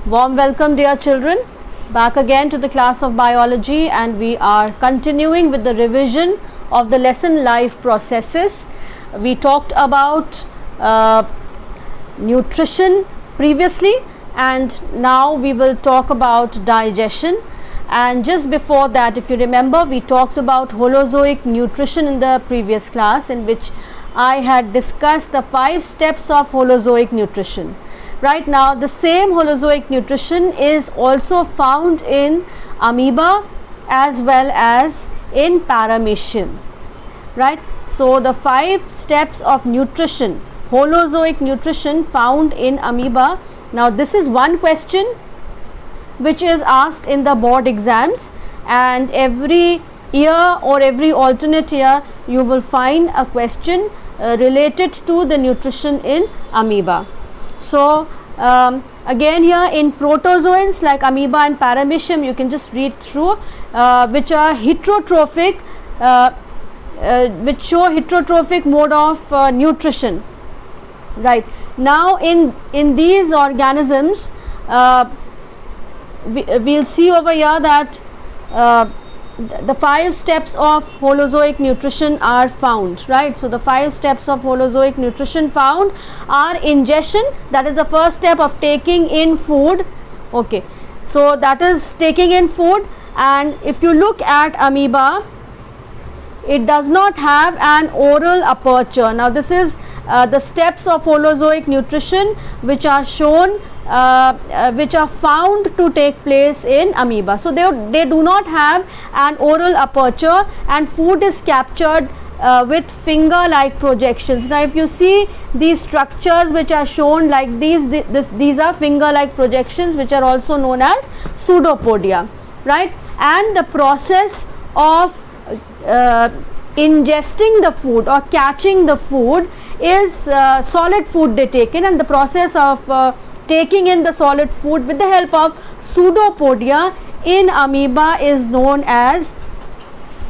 Warm welcome, dear children, back again to the class of biology, and we are continuing with the revision of the lesson life processes. We talked about nutrition previously, and now we will talk about digestion. And just before that, if you remember, we talked about Holozoic nutrition in the previous class, in which I had discussed the 5 steps of Holozoic nutrition. Right now, the same Holozoic nutrition is also found in amoeba as well as in paramecium. Right? So, the 5 steps of nutrition, Holozoic nutrition found in amoeba. Now, this is one question which is asked in the board exams, and every year or every alternate year you will find a question related to the nutrition in amoeba. So again, here in protozoans like amoeba and paramecium, you can just read through, which are heterotrophic, which show heterotrophic mode of nutrition. Right now, in these organisms, we'll see over here that the 5 steps of Holozoic nutrition are found, right? So, the 5 steps of Holozoic nutrition found are ingestion, that is the first step of taking in food. Okay, so that is taking in food, and if you look at amoeba, it does not have an oral aperture. Now, this is the steps of Holozoic nutrition which are shown, which are found to take place in amoeba. So, they do not have an oral aperture, and food is captured with finger like projections. Now, if you see these structures which are shown like these are finger like projections, which are also known as pseudopodia, right? And the process of ingesting the food or catching the food is solid food they take in, and the process of taking in the solid food with the help of pseudopodia in amoeba is known as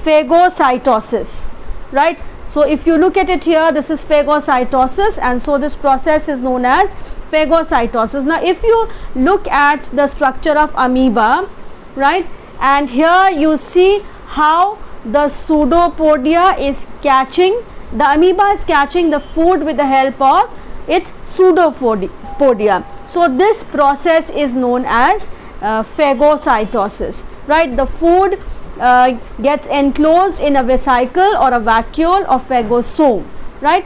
phagocytosis, right? So, if you look at it here, this is phagocytosis, and so this process is known as phagocytosis. Now, if you look at the structure of amoeba, right, and here you see how the pseudopodia is catching, the amoeba is catching the food with the help of its pseudopodia. So, this process is known as phagocytosis, right? The food gets enclosed in a vesicle or a vacuole of phagosome, right?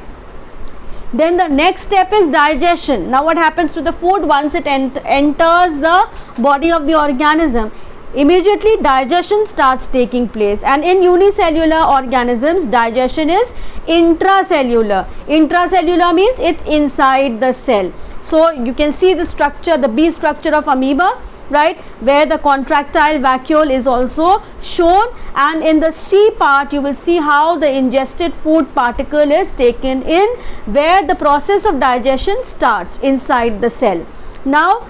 Then the next step is digestion. Now, what happens to the food once it enters the body of the organism? Immediately digestion starts taking place, and in unicellular organisms digestion is intracellular. Intracellular means it's inside the cell. So, you can see the structure, the B structure of amoeba, right, where the contractile vacuole is also shown, and in the C part you will see how the ingested food particle is taken in, where the process of digestion starts inside the cell. Now,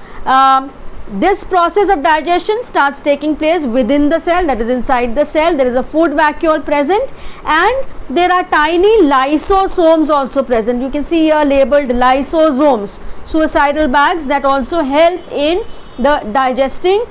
this process of digestion starts taking place within the cell, that is inside the cell. There is a food vacuole present, and there are tiny lysosomes also present. You can see here labeled lysosomes, suicidal bags that also help in the digesting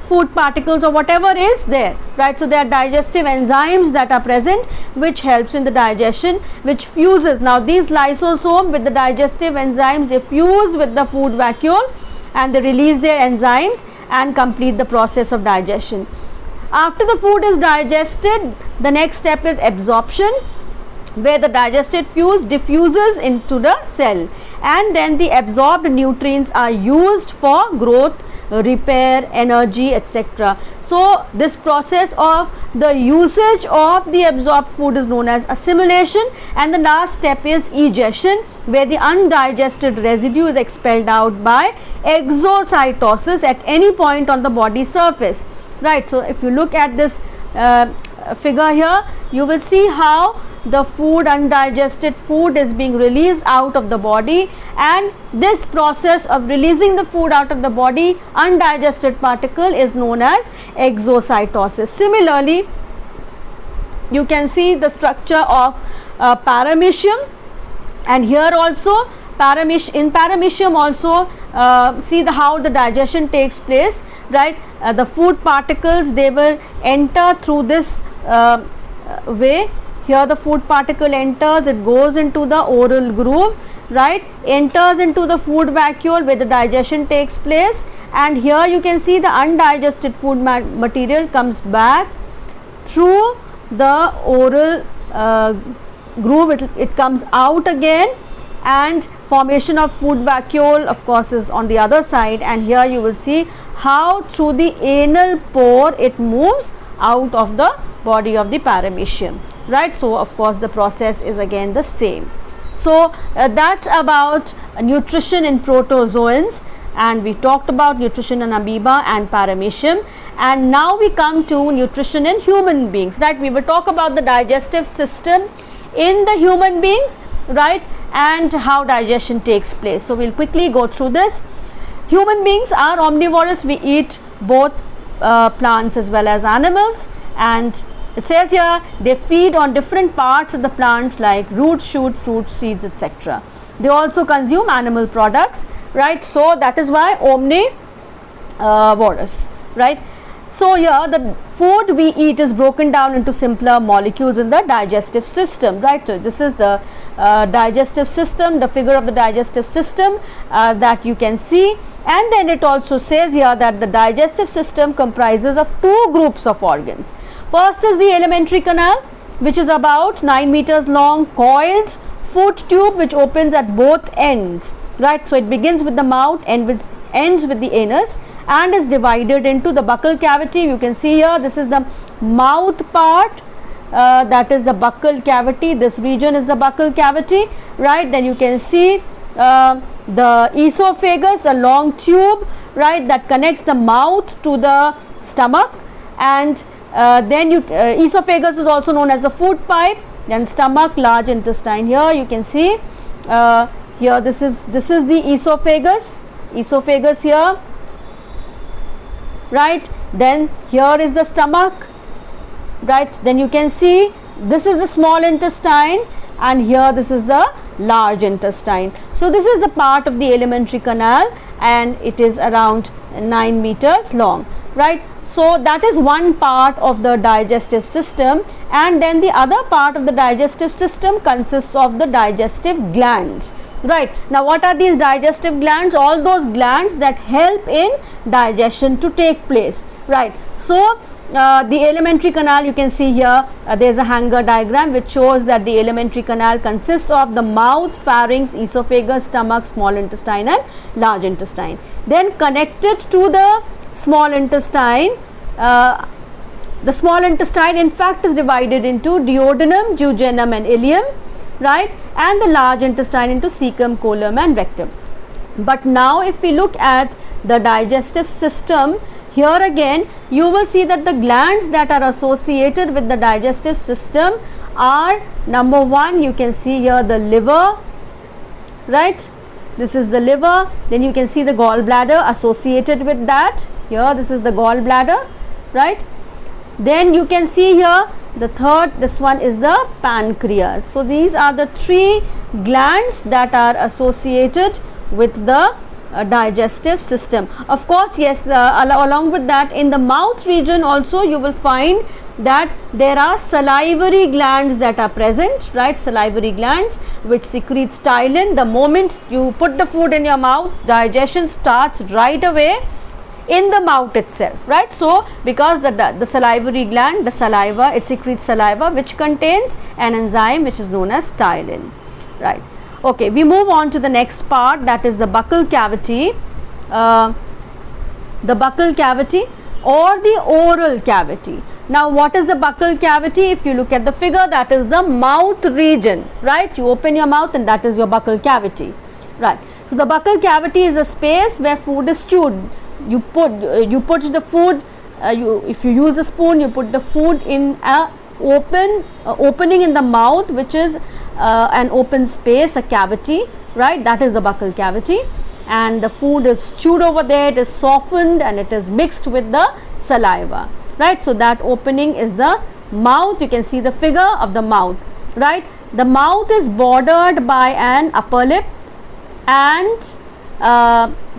food particles or whatever is there, right? So, there are digestive enzymes that are present which helps in the digestion, which fuses. Now, these lysosomes with the digestive enzymes, they fuse with the food vacuole and they release their enzymes and complete the process of digestion. After the food is digested, the next step is absorption, where the digested food diffuses into the cell, and then the absorbed nutrients are used for growth, repair, energy, etc. So, this process of the usage of the absorbed food is known as assimilation, and the last step is egestion, where the undigested residue is expelled out by exocytosis at any point on the body surface, right? So, if you look at this figure here, you will see how the food, undigested food, is being released out of the body, and this process of releasing the food out of the body, undigested particle, is known as exocytosis. Similarly, you can see the structure of paramecium, and here also in paramecium also see how the digestion takes place, right? The food particles, they will enter through this way. Here the food particle enters, it goes into the oral groove, right, enters into the food vacuole where the digestion takes place, and here you can see the undigested food material comes back through the oral groove. It comes out again, and formation of food vacuole of course is on the other side, and here you will see how through the anal pore it moves out of the body of the paramecium, right? So of course the process is again the same. So that's about nutrition in protozoans, and we talked about nutrition in amoeba and paramecium, and now we come to nutrition in human beings, right? We will talk about the digestive system in the human beings, right, and how digestion takes place. So we'll quickly go through this. Human beings are omnivorous. We eat both plants as well as animals, and it says here they feed on different parts of the plants like roots, shoots, fruits, seeds, etc. They also consume animal products, right? So that is why omnivorous, right? So here the food we eat is broken down into simpler molecules in the digestive system, right? So this is the digestive system, the figure of the digestive system that you can see, and then it also says here that the digestive system comprises of two groups of organs. First is the alimentary canal, which is about 9 meters long, coiled food tube which opens at both ends, right? So it begins with the mouth and ends with the anus, and is divided into the buccal cavity. You can see here this is the mouth part, that is the buccal cavity. This region is the buccal cavity, right? Then you can see the esophagus, a long tube, right, that connects the mouth to the stomach, and then esophagus is also known as the food pipe. Then stomach, large intestine. Here you can see here this is the esophagus here, right? Then here is the stomach, right? Then you can see this is the small intestine, and here this is the large intestine. So this is the part of the alimentary canal, and it is around 9 meters long, right? So that is one part of the digestive system, and then the other part of the digestive system consists of the digestive glands, right? Now what are these digestive glands? All those glands that help in digestion to take place, right? So the alimentary canal, you can see here there is a hanger diagram which shows that the alimentary canal consists of the mouth, pharynx, esophagus, stomach, small intestine and large intestine. Then connected to the small intestine, the small intestine in fact is divided into duodenum, jejunum and ileum, right, and the large intestine into cecum, colon and rectum. But now if we look at the digestive system, here again you will see that the glands that are associated with the digestive system are, number one, you can see here the liver, right, this is the liver. Then you can see the gallbladder associated with that. Here this is the gallbladder, right. Then you can see here the third, this one is the pancreas. So these are the three glands that are associated with the digestive system. Of course, yes, along with that, in the mouth region also you will find that there are salivary glands that are present, right, salivary glands which secrete ptyalin. The moment you put the food in your mouth, digestion starts right away in the mouth itself, right. So because the salivary gland, the saliva, it secretes saliva which contains an enzyme which is known as ptyalin, right. Okay, we move on to the next part, that is the buccal cavity. The buccal cavity or the oral cavity. Now what is the buccal cavity? If you look at the figure, that is the mouth region, right. You open your mouth and that is your buccal cavity, right. So the buccal cavity is a space where food is chewed. You put the food, if you use a spoon, you put the food in a opening in the mouth, which is an open space, a cavity, right, that is the buccal cavity, and the food is chewed over there, it is softened and it is mixed with the saliva, right. So that opening is the mouth. You can see the figure of the mouth, right. The mouth is bordered by an upper lip and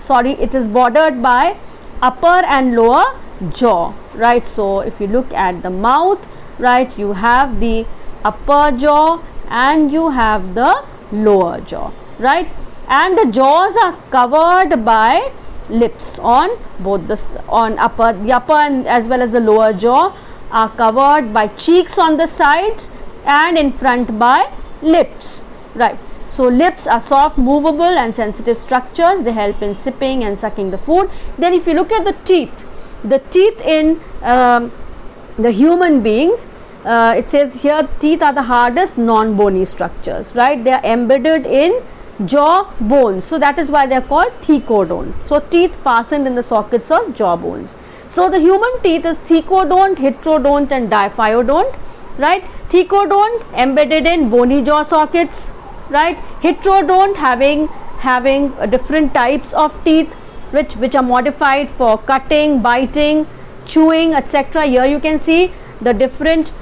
sorry, it is bordered by upper and lower jaw, right? So if you look at the mouth, right, you have the upper jaw and you have the lower jaw, right, and the jaws are covered by lips on both the upper and as well as the lower jaw are covered by cheeks on the sides and in front by lips, right. So lips are soft, movable and sensitive structures. They help in sipping and sucking the food. Then if you look at the teeth in the human beings, it says here teeth are the hardest non-bony structures, right. They are embedded in jaw bones, so that is why they are called thecodont. So teeth fastened in the sockets of jaw bones. So the human teeth is thecodont, heterodont and diphyodont, right. Thecodont embedded in bony jaw sockets, right. Heterodont having different types of teeth which are modified for cutting, biting, chewing, etc. Here you can see the different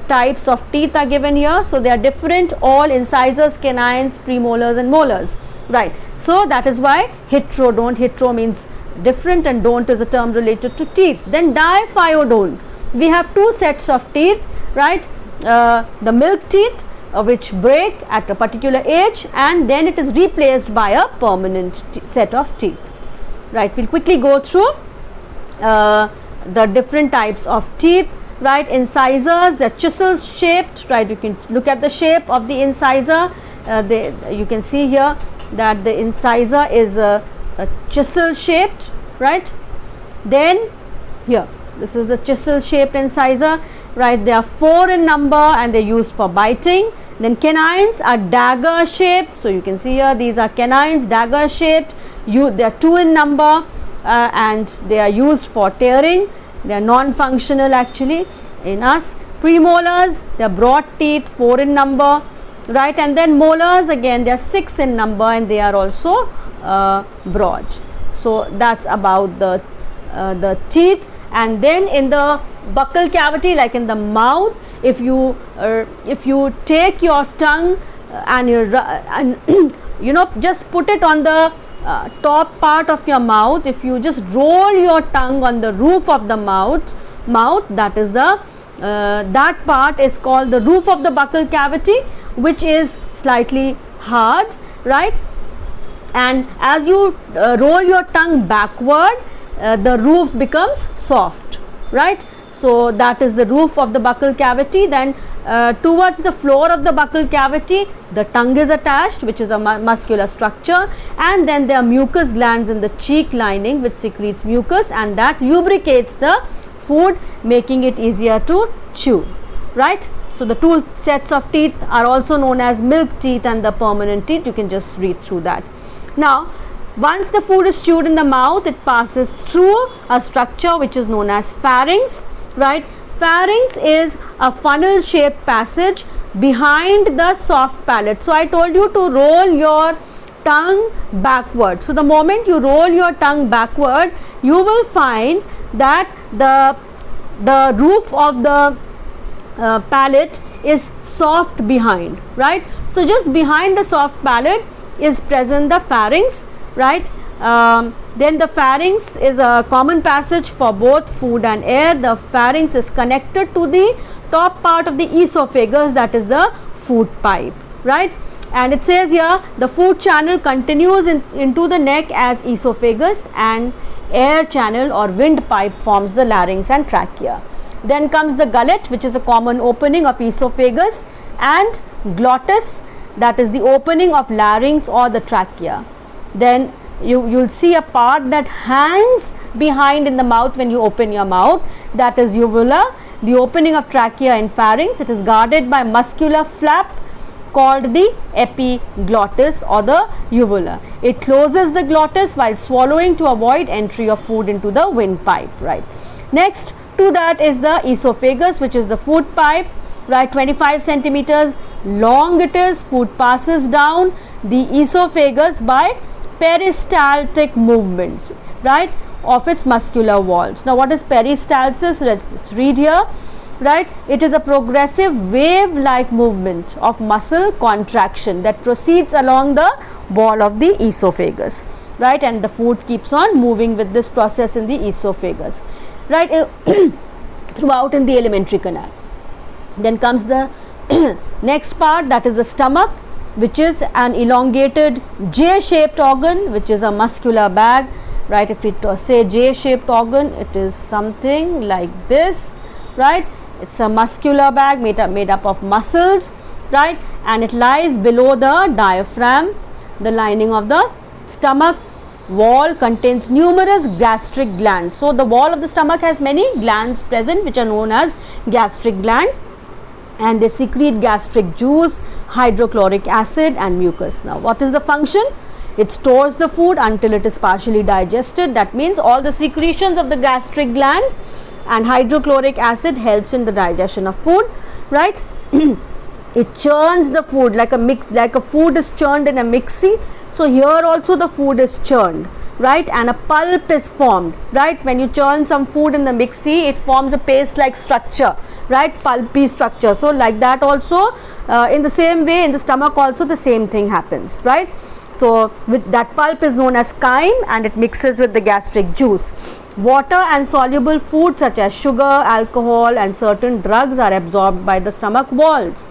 types of teeth are given here. So they are different, all incisors, canines, premolars and molars, right. So that is why heterodont, hetero means different and don't is a term related to teeth. Then diphyodont, we have two sets of teeth, right. The milk teeth which break at a particular age and then it is replaced by a permanent set of teeth, right. We'll quickly go through the different types of teeth, right. Incisors, they're chisel shaped, right. You can look at the shape of the incisor. You can see here that the incisor is a chisel shaped, right. Then here, this is the chisel shaped incisor, right. They are 4 in number and they're used for biting. Then canines are dagger shaped, so you can see here these are canines, dagger shaped. They are 2 in number and they are used for tearing. They are non-functional actually in us. Premolars, they are broad teeth, 4 in number, right. And then molars, again they are 6 in number and they are also broad. So that's about the teeth. And then in the buccal cavity, like in the mouth, if you take your tongue and you know just put it on the top part of your mouth, if you just roll your tongue on the roof of the mouth, that is the that part is called the roof of the buccal cavity, which is slightly hard, right. And as you roll your tongue backward, the roof becomes soft, right. So that is the roof of the buccal cavity. Then towards the floor of the buccal cavity, the tongue is attached, which is a muscular structure, and then there are mucus glands in the cheek lining which secretes mucus and that lubricates the food, making it easier to chew, right. So the 2 sets of teeth are also known as milk teeth and the permanent teeth. You can just read through that. Now once the food is chewed in the mouth, it passes through a structure which is known as pharynx, right. Pharynx is a funnel shaped passage behind the soft palate. So I told you to roll your tongue backward. So the moment you roll your tongue backward, you will find that the roof of the palate is soft behind, right. So just behind the soft palate is present the pharynx, right. Then the pharynx is a common passage for both food and air. The pharynx is connected to the top part of the esophagus, that is the food pipe, right. And it says here the food channel continues into the neck as esophagus, and air channel or windpipe forms the larynx and trachea. Then comes the gullet, which is a common opening of esophagus, and glottis, that is the opening of larynx or the trachea. Then you'll see a part that hangs behind in the mouth when you open your mouth, that is uvula. The opening of trachea and pharynx, it is guarded by muscular flap called the epiglottis or the uvula. It closes the glottis while swallowing to avoid entry of food into the windpipe, right. Next to that is the esophagus, which is the food pipe, right. 25 centimeters long it is. Food passes down the esophagus by peristaltic movements, right, of its muscular walls. Now what is peristalsis? Let's read here, right. It is a progressive wave like movement of muscle contraction that proceeds along the wall of the esophagus. right, and the food keeps on moving with this process in the esophagus, right, throughout in the alimentary canal. Then comes the next part, that is the stomach, which is an elongated J-shaped organ, which is a muscular bag, right. If it say J-shaped organ, it is something like this, right. It's a muscular bag made up of muscles, right, and it lies below the diaphragm. The lining of the stomach wall contains numerous gastric glands. So the wall of the stomach has many glands present, which are known as gastric gland, and they secrete gastric juice, hydrochloric acid and mucus. Now what is the function? It stores the food until it is partially digested. That means all the secretions of the gastric gland and hydrochloric acid helps in the digestion of food, right. It churns the food like a food is churned in a mixie. So here also the food is churned, right, and a pulp is formed, right. When you churn some food in the mixie, it forms a paste like structure, right, pulpy structure. So like that also, in the same way in the stomach also the same thing happens, right. So with that pulp is known as chyme, and it mixes with the gastric juice. Water and soluble food such as sugar, alcohol and certain drugs are absorbed by the stomach walls.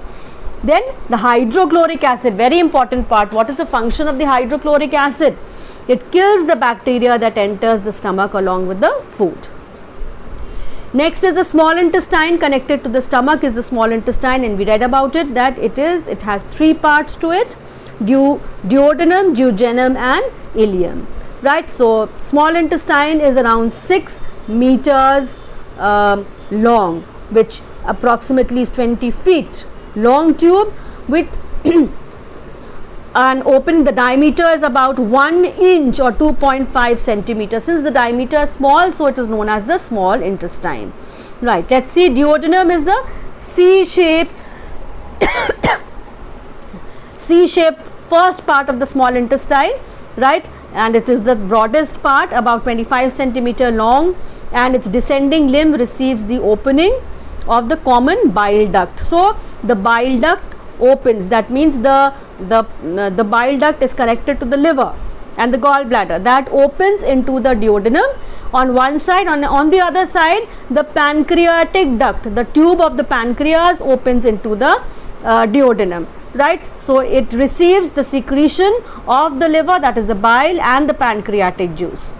Then the hydrochloric acid, very important part. What is the function of the hydrochloric acid? It kills the bacteria that enters the stomach along with the food. Next is the small intestine. Connected to the stomach is the small intestine, and we read about it that it has three parts to it: duodenum, duodenum and ileum, right. So small intestine is around 6 meters long, which approximately is 20 feet long tube with an open, the diameter is about 1 inch or 2.5 centimeters. Since the diameter is small, so it is known as the small intestine, right. Let's see, duodenum is the C-shaped first part of the small intestine, right, and it is the broadest part, about 25 centimeter long, and its descending limb receives the opening of the common bile duct. So the bile duct opens, that means the bile duct is connected to the liver and the gallbladder, that opens into the duodenum on one side. On the other side, the pancreatic duct, the tube of the pancreas, opens into the duodenum, right. So it receives the secretion of the liver, that is the bile and the pancreatic juice.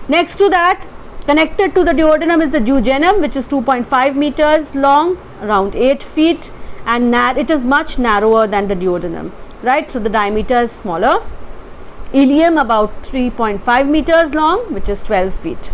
Next to that, connected to the duodenum is the duodenum, which is 2.5 meters long, around 8 feet, and it is much narrower than the duodenum, right. So the diameter is smaller. Ileum about 3.5 meters long, which is 12 feet.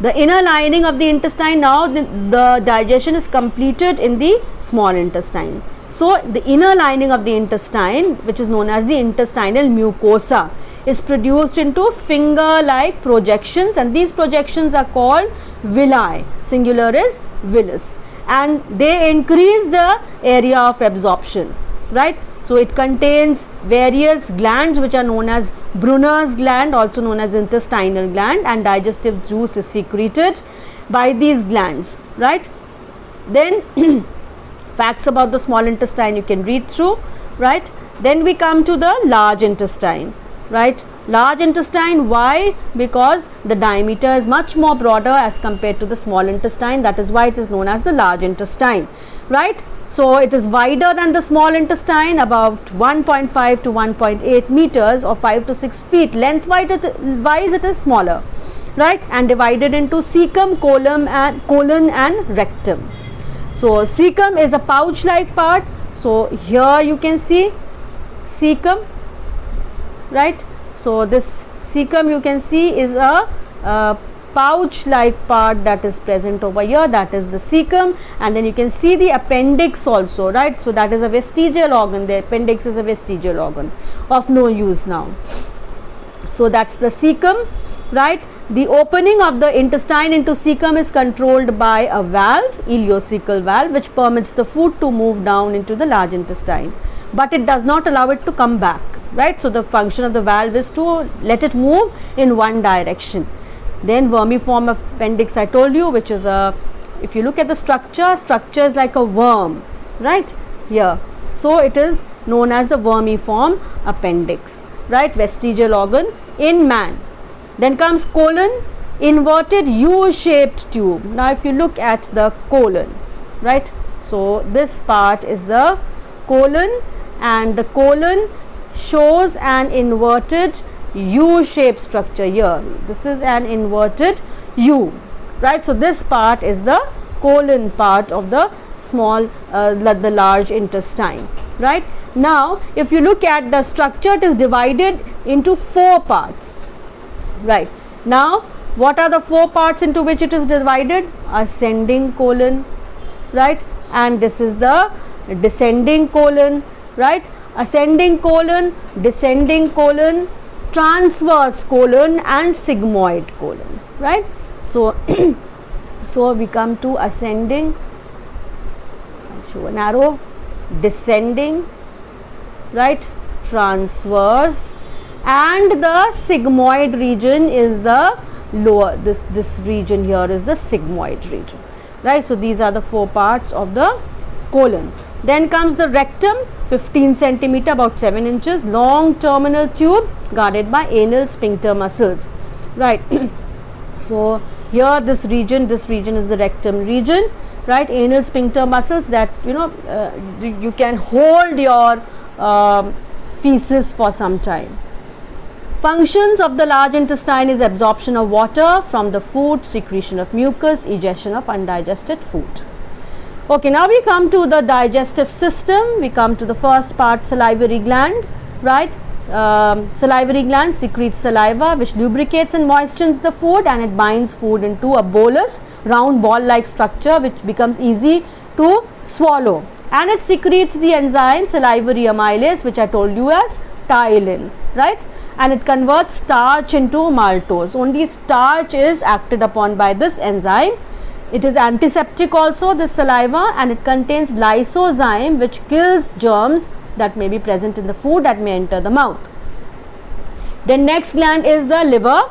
The inner lining of the intestine, now the digestion is completed in the small intestine. So the inner lining of the intestine, which is known as the intestinal mucosa, is produced into finger-like projections, and these projections are called villi. Singular is villus, and they increase the area of absorption, right. So it contains various glands which are known as Brunner's gland, also known as intestinal gland, and digestive juice is secreted by these glands, right. Then facts about the small intestine you can read through, right. Then we come to the large intestine, right. Large intestine, why? Because the diameter is much more broader as compared to the small intestine, that is why it is known as the large intestine, right. So it is wider than the small intestine, about 1.5 to 1.8 meters or 5 to 6 feet. Lengthwise it is smaller, right, and divided into cecum, colon and rectum. So cecum is a pouch like part. So here you can see cecum, right. So this cecum you can see is a pouch like part that is present over here, that is the cecum, and then you can see the appendix also, right. So that is a vestigial organ. The appendix is a vestigial organ of no use now. So that's the cecum, right. The opening of the intestine into cecum is controlled by a valve, ileocecal valve, which permits the food to move down into the large intestine, but it does not allow it to come back, right. So the function of the valve is to let it move in one direction. Then vermiform appendix I told you, which is if you look at the structure is like a worm, right, here. So it is known as the vermiform appendix. right, vestigial organ in man. Then comes colon, inverted U-shaped tube. Now if you look at the colon, right, so this part is the colon, and the colon shows an inverted U-shaped structure here. This is an inverted U, right. So this part is the colon part of the small the large intestine, right. Now if you look at the structure, it is divided into 4 parts, right. Now what are the 4 parts into which it is divided? Ascending colon, right, and this is the descending colon, right. Ascending colon, descending colon, transverse colon and sigmoid colon, right. So so we come to ascending, show an arrow, descending, right, transverse, and the sigmoid region is the lower, this region here is the sigmoid region, right. So these are the 4 parts of the colon. Then comes the rectum, 15 centimeter, about 7 inches, long terminal tube guarded by anal sphincter muscles, right. So here this region is the rectum region, right. Anal sphincter muscles that you can hold your feces for some time. Functions of the large intestine is absorption of water from the food, secretion of mucus, egestion of undigested food. Okay, now we come to the digestive system. We come to the first part, salivary gland, right. Salivary gland secretes saliva which lubricates and moistens the food, and it binds food into a bolus, round ball like structure which becomes easy to swallow, and it secretes the enzyme salivary amylase, which I told you as ptyalin, right, and it converts starch into maltose. Only starch is acted upon by this enzyme. It is antiseptic also, this saliva, and it contains lysozyme which kills germs that may be present in the food that may enter the mouth. The next gland is the liver,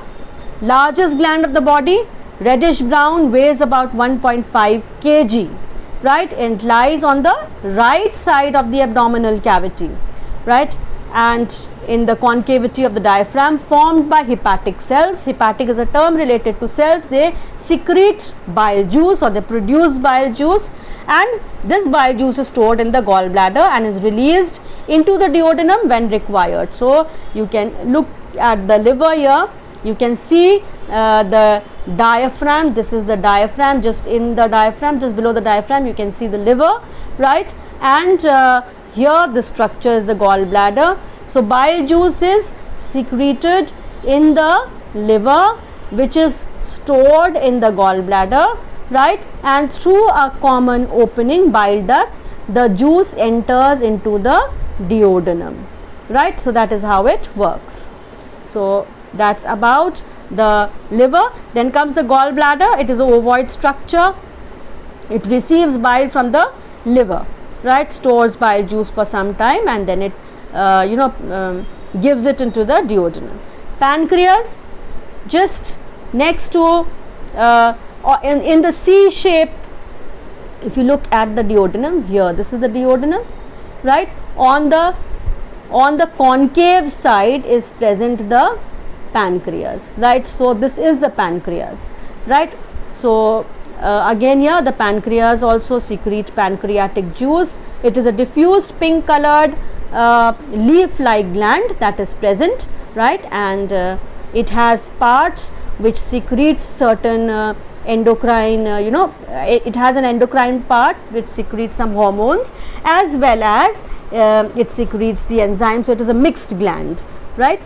largest gland of the body, reddish brown, weighs about 1.5 kg, right, and lies on the right side of the abdominal cavity, right, and in the concavity of the diaphragm, formed by hepatic cells. Hepatic is a term related to cells. They secrete bile juice, or they produce bile juice, and this bile juice is stored in the gallbladder and is released into the duodenum when required. So you can look at the liver here. You can see the diaphragm. This is the diaphragm. Just in the diaphragm, just below the diaphragm, you can see the liver, right, and here the structure is the gallbladder. So bile juice is secreted in the liver, which is stored in the gallbladder, right, and through a common opening, bile duct, the juice enters into the duodenum, right. So that is how it works. So that's about the liver. Then comes the gallbladder. It is an ovoid structure. It receives bile from the liver, right, stores bile juice for some time, and then it gives it into the duodenum. Pancreas, just next to in the C shape, if you look at the duodenum here, this is the duodenum, right, on the concave side is present the pancreas, right. So this is the pancreas, right. So again here the pancreas also secrete pancreatic juice. It is a diffused pink colored leaf like gland that is present, right, and it has parts which secretes certain endocrine, it has an endocrine part which secretes some hormones, as well as it secretes the enzyme. So it is a mixed gland, right.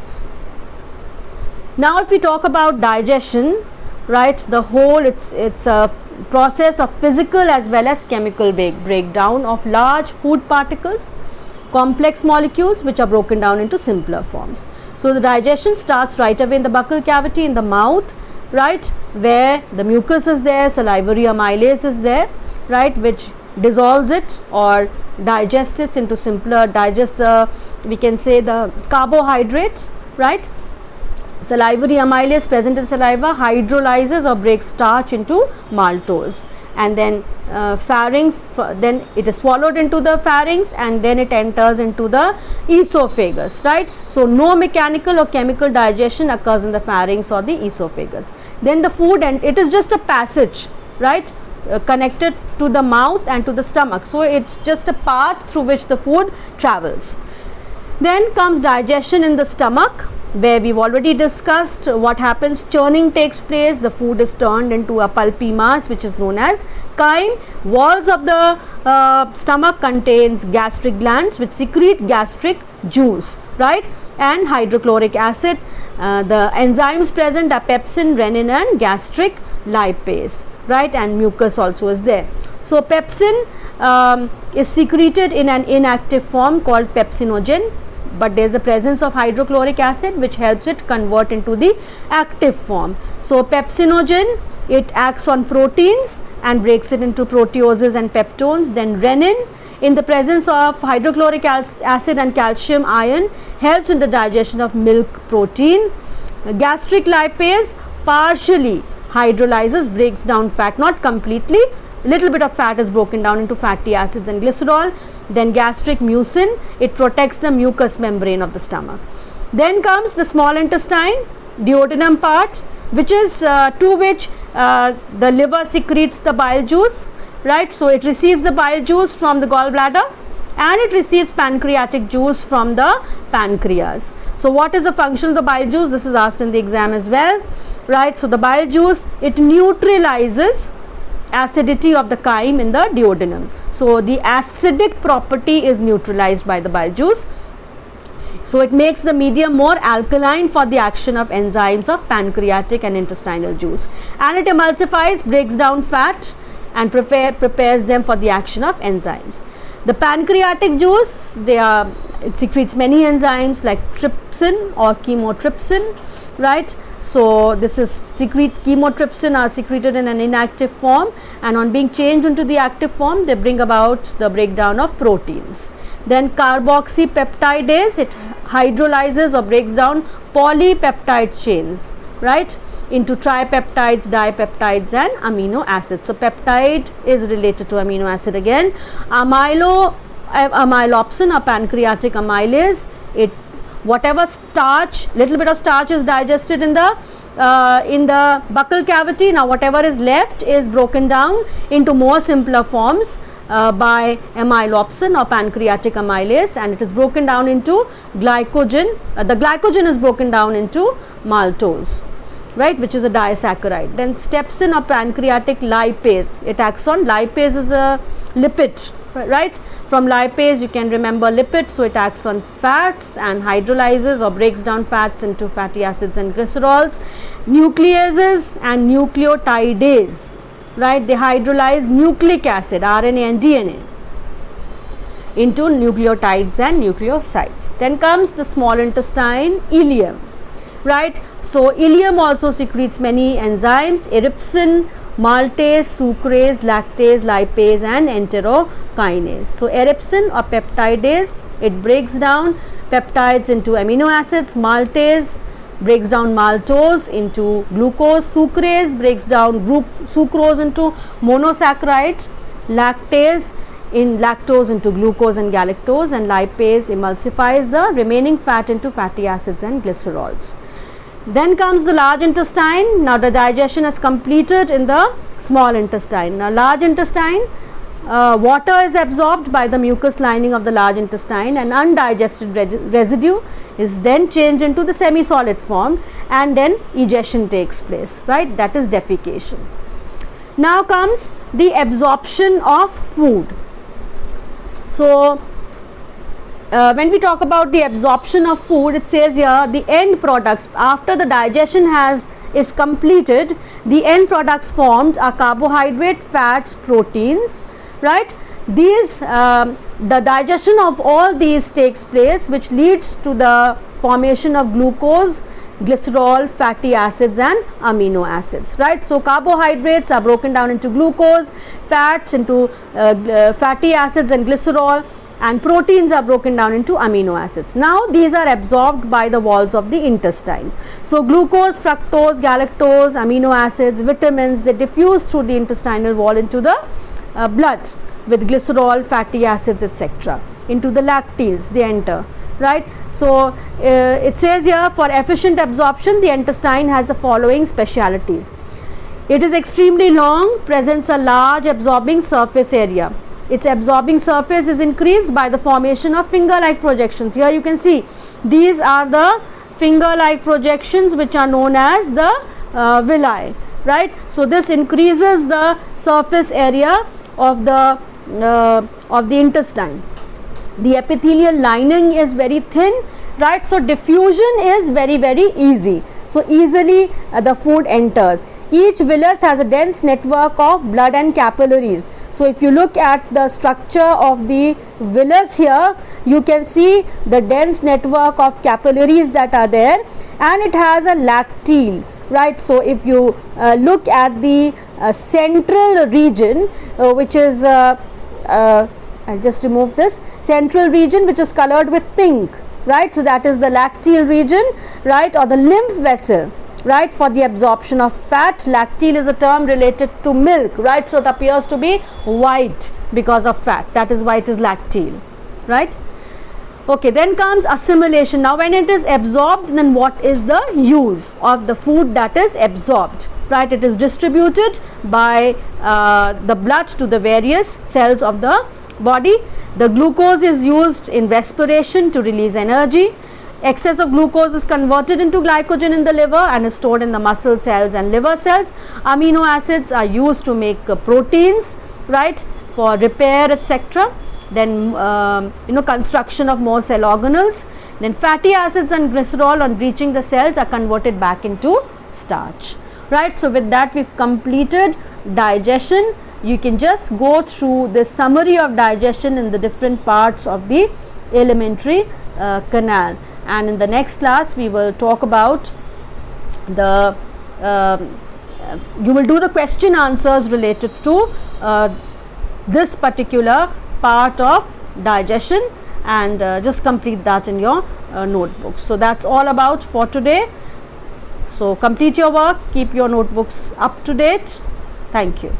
Now if we talk about digestion, right, the whole it's a process of physical as well as chemical breakdown of large food particles, complex molecules which are broken down into simpler forms. So the digestion starts right away in the buccal cavity, in the mouth, right, where the mucus is there, salivary amylase is there, right, which dissolves it or digests it into simpler, we can say the carbohydrates, right. Salivary amylase present in saliva hydrolyzes or breaks starch into maltose, and then pharynx, then it is swallowed into the pharynx, and then it enters into the esophagus, right. So no mechanical or chemical digestion occurs in the pharynx or the esophagus. Then the food, and it is just a passage, right, connected to the mouth and to the stomach. So it's just a path through which the food travels. Then comes digestion in the stomach, where we've already discussed what happens. Churning takes place, the food is turned into a pulpy mass which is known as chyme. Walls of the stomach contains gastric glands which secrete gastric juice, right, and hydrochloric acid. The enzymes present are pepsin, renin and gastric lipase, right, and mucus also is there. So pepsin is secreted in an inactive form called pepsinogen, but there is the presence of hydrochloric acid which helps it convert into the active form. So pepsinogen, it acts on proteins and breaks it into proteoses and peptones. Then renin, in the presence of hydrochloric acid and calcium ion, helps in the digestion of milk protein. Gastric lipase partially hydrolyzes, breaks down fat, not completely, little bit of fat is broken down into fatty acids and glycerol. Then gastric mucin, it protects the mucous membrane of the stomach. Then comes the small intestine, duodenum part, which is to which the liver secretes the bile juice, right. So it receives the bile juice from the gallbladder and it receives pancreatic juice from the pancreas. So what is the function of the bile juice? This is asked in the exam as well, right. So the bile juice, it neutralizes acidity of the chyme in the duodenum. So the acidic property is neutralized by the bile juice. So it makes the medium more alkaline for the action of enzymes of pancreatic and intestinal juice, and it emulsifies, breaks down fat and prepares them for the action of enzymes. The pancreatic juice, it secretes many enzymes like trypsin or chymotrypsin, right. So this is chymotrypsin are secreted in an inactive form, and on being changed into the active form, they bring about the breakdown of proteins. Then carboxypeptidase, it hydrolyzes or breaks down polypeptide chains, right, into tripeptides, dipeptides and amino acids. So peptide is related to amino acid again. Amylopsin or pancreatic amylase, it whatever starch, little bit of starch is digested in the buccal cavity. Now whatever is left is broken down into more simpler forms by amylopsin or pancreatic amylase, and it is broken down into glycogen. The glycogen is broken down into maltose, right, which is a disaccharide. Then steps in a pancreatic lipase, it acts on, lipase is a lipid, right. From lipase you can remember lipid, so it acts on fats and hydrolyzes or breaks down fats into fatty acids and glycerols. Nucleases and nucleotidase, right, they hydrolyze nucleic acid, RNA and DNA, into nucleotides and nucleosides. Then comes the small intestine, ileum, right. So ileum also secretes many enzymes, erypsin, maltase, sucrase, lactase, lipase and enterokinase. So erypsin or peptidase, it breaks down peptides into amino acids. Maltase breaks down maltose into glucose. Sucrase breaks down sucrose into monosaccharides. Lactase in lactose into glucose and galactose, and lipase emulsifies the remaining fat into fatty acids and glycerols. Then comes the large intestine. Now the digestion is completed in the small intestine. Now large intestine, water is absorbed by the mucous lining of the large intestine, and undigested residue is then changed into the semi-solid form, and then egestion takes place, right, that is defecation. Now comes the absorption of food. So when we talk about the absorption of food, it says here the end products after the digestion is completed, the end products formed are carbohydrate, fats, proteins, right. These the digestion of all these takes place, which leads to the formation of glucose, glycerol, fatty acids and amino acids, right. So carbohydrates are broken down into glucose, fats into fatty acids and glycerol, and proteins are broken down into amino acids. Now these are absorbed by the walls of the intestine. So glucose, fructose, galactose, amino acids, vitamins, they diffuse through the intestinal wall into the blood with glycerol, fatty acids, etc. Into the lacteals they enter, right. So it says here, for efficient absorption the intestine has the following specialities. It is extremely long, presents a large absorbing surface area. Its absorbing surface is increased by the formation of finger-like projections. Here you can see these are the finger-like projections which are known as the villi, right. So this increases the surface area of the intestine. The epithelial lining is very thin, right. So diffusion is very easy. So easily the food enters. Each villus has a dense network of blood and capillaries. So if you look at the structure of the villus here, you can see the dense network of capillaries that are there, and it has a lacteal, right. So if you look at the central region, which is I'll just remove this central region, which is colored with pink, right. So that is the lacteal region, right, or the lymph vessel, right, for the absorption of fat. Lacteal is a term related to milk, right. So it appears to be white because of fat, that is why it is lacteal, right. Okay, then comes assimilation. Now when it is absorbed, then what is the use of the food that is absorbed, right. It is distributed by the blood to the various cells of the body. The glucose is used in respiration to release energy. Excess of glucose is converted into glycogen in the liver and is stored in the muscle cells and liver cells. Amino acids are used to make proteins, right, for repair, etc. Then construction of more cell organelles. Then fatty acids and glycerol on reaching the cells are converted back into starch, right. So with that we've completed digestion. You can just go through the summary of digestion in the different parts of the alimentary canal, and in the next class we will talk about the you will do the question answers related to this particular part of digestion, and just complete that in your notebooks. So that's all about for today. So complete your work, keep your notebooks up to date. Thank you.